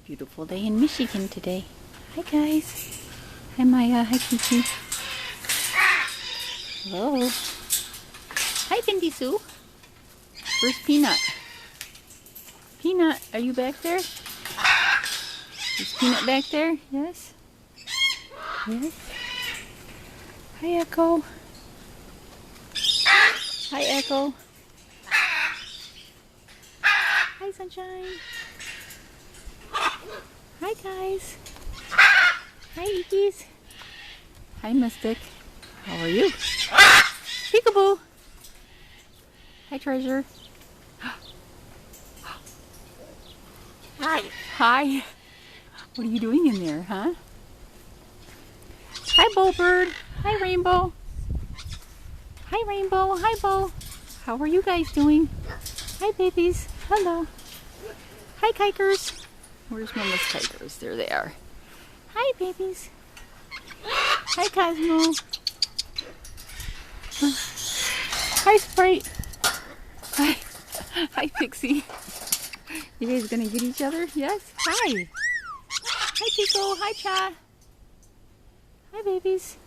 Beautiful day in Michigan today. Hi guys. Hi Maya. Hi Kiki. Hello. Hi Cindy Sue. Where's Peanut? Peanut, are you back there? Is Peanut back there? Yes? Yes? Hi Echo. Hi Echo. Hi Sunshine. Hi guys. Hi Ickies. Hi Mystic. How are you? Peekaboo. Hi Treasure. Hi. Hi. What are you doing in there, huh? Hi Bowbird. Hi Rainbow. Hi Rainbow. Hi Bow. How are you guys doing? Hi babies. Hello. Hi kikers. Where's Mama's kikers? There they are. Hi babies. Hi Cosmo. Hi Sprite. Hi. Hi Pixie. You guys gonna get each other? Yes? Hi. Hi Pico. Hi Cha. Hi babies.